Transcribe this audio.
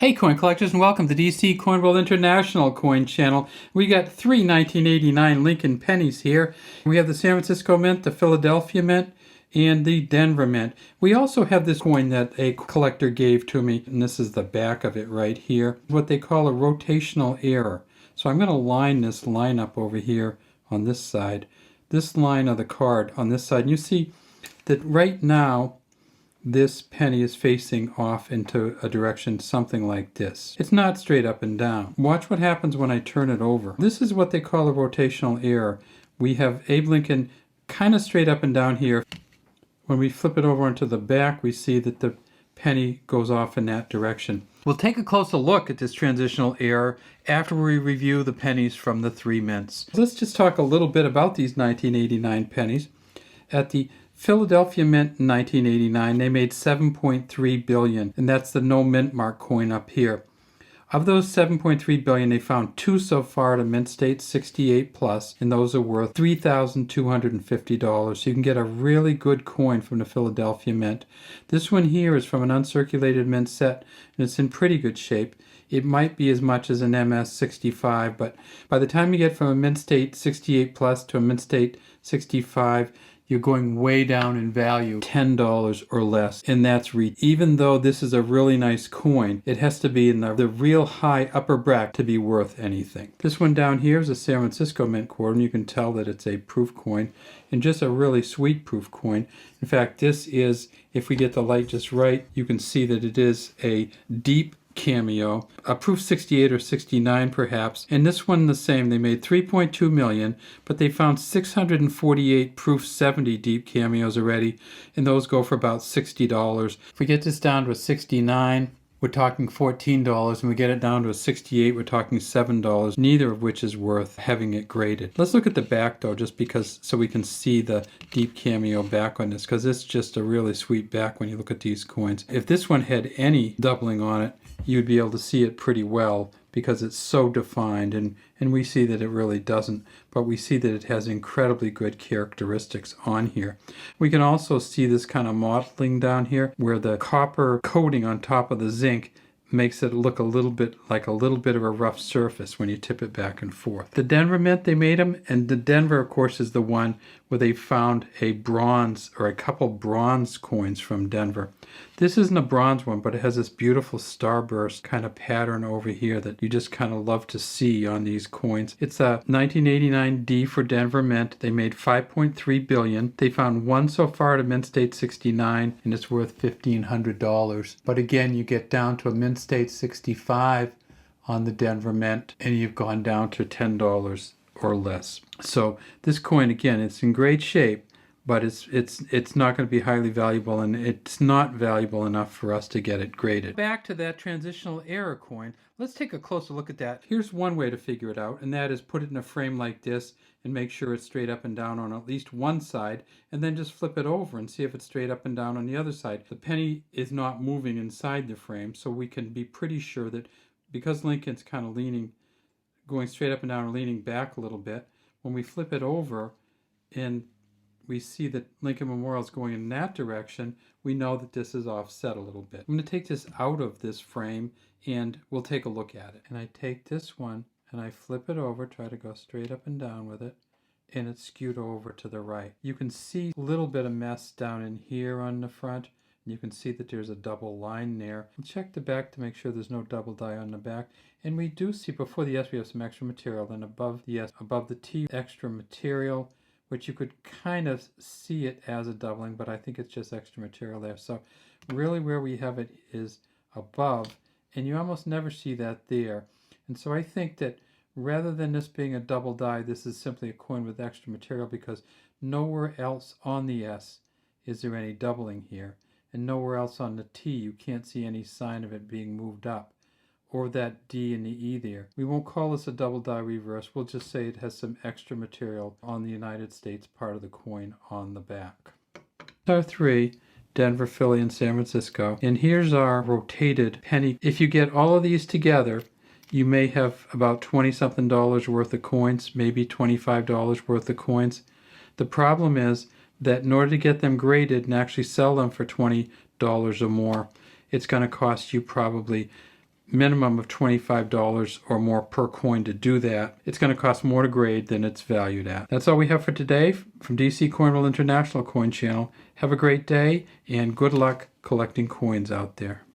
Hey coin collectors, and welcome to DC Coin World International Coin Channel. We got three 1989 Lincoln pennies here. We have the San Francisco Mint, the Philadelphia Mint, and the Denver Mint. We also have this coin that a collector gave to me, and this is the back of it right here. What they call a rotational error. So I'm going to line this line up over here on this side. This line of the card on this side. And you see that right now, this penny is facing off into a direction something like this. It's not straight up and down. Watch what happens when I turn it over. This is what they call a rotational error. We have Abe Lincoln kind of straight up and down here. When we flip it over onto the back, we see that the penny goes off in that direction. We'll take a closer look at this transitional error after we review the pennies from the three mints. Let's just talk a little bit about these 1989 pennies. At the Philadelphia Mint in 1989, they made $7.3 billion, and that's the no mint mark coin up here. Of those $7.3 billion, they found two so far at a mint state 68 plus, and those are worth $3,250. So you can get a really good coin from the Philadelphia Mint. This one here is from an uncirculated mint set, and it's in pretty good shape. It might be as much as an MS 65, but by the time you get from a mint state 68 plus to a mint state 65, you're going way down in value, $10 or less, and that's even though this is a really nice coin, it has to be in the real high upper bracket to be worth anything. This one down here is a San Francisco Mint quarter, and you can tell that it's a proof coin, and just a really sweet proof coin. In fact, this is, if we get the light just right, you can see that it is a deep cameo, a proof 68 or 69 perhaps, and this one the same. They made 3.2 million, but they found 648 proof 70 deep cameos already, and those go for about $60. If we get this down to a 69, we're talking $14, and we get it down to a 68, we're talking $7, neither of which is worth having it graded. Let's look at the back though, just because, so we can see the deep cameo back on this, because it's just a really sweet back when you look at these coins. If this one had any doubling on it, you'd be able to see it pretty well because it's so defined, and we see that it really doesn't, but we see that it has incredibly good characteristics on here. We can also see this kind of mottling down here where the copper coating on top of the zinc makes it look a little bit like a little bit of a rough surface when you tip it back and forth. The Denver Mint, they made them, and the Denver, of course, is the one where they found a bronze or a couple bronze coins from Denver. This isn't a bronze one, but it has this beautiful starburst kind of pattern over here that you just kind of love to see on these coins. It's a 1989 D for Denver Mint. They made $5.3 billion. They found one so far at a mint state 69, and it's worth $1,500. But again, you get down to a mint state 65 on the Denver Mint, and you've gone down to $10 or less. So this coin, again, it's in great shape, but it's not going to be highly valuable, and it's not valuable enough for us to get it graded. Back to that transitional error coin, let's take a closer look at that. Here's one way to figure it out, and that is put it in a frame like this and make sure it's straight up and down on at least one side, and then just flip it over and see if it's straight up and down on the other side. The penny is not moving inside the frame, so we can be pretty sure that because Lincoln's kind of leaning, going straight up and down or leaning back a little bit, when we flip it over and we see that Lincoln Memorial is going in that direction, we know that this is offset a little bit. I'm going to take this out of this frame and we'll take a look at it. And I take this one and I flip it over, try to go straight up and down with it, and it's skewed over to the right. You can see a little bit of mess down in here on the front. You can see that there's a double line there. We'll check the back to make sure there's no double die on the back. And we do see before the S we have some extra material, then above the S, above the T, extra material, which you could kind of see it as a doubling, but I think it's just extra material there. So really where we have it is above, and you almost never see that there. And so I think that rather than this being a double die, this is simply a coin with extra material, because nowhere else on the S is there any doubling here. And nowhere else on the T you can't see any sign of it being moved up, or that D and the E there. We won't call this a double die reverse. We'll just say it has some extra material on the United States part of the coin on the back. Our three, Denver, Philly, and San Francisco. And here's our rotated penny. If you get all of these together, you may have about 20-something dollars worth of coins, maybe $25 worth of coins. The problem is that in order to get them graded and actually sell them for $20 or more, it's going to cost you probably minimum of $25 or more per coin to do that. It's going to cost more to grade than it's valued at. That's all we have for today from DC Coinroll International Coin Channel. Have a great day and good luck collecting coins out there.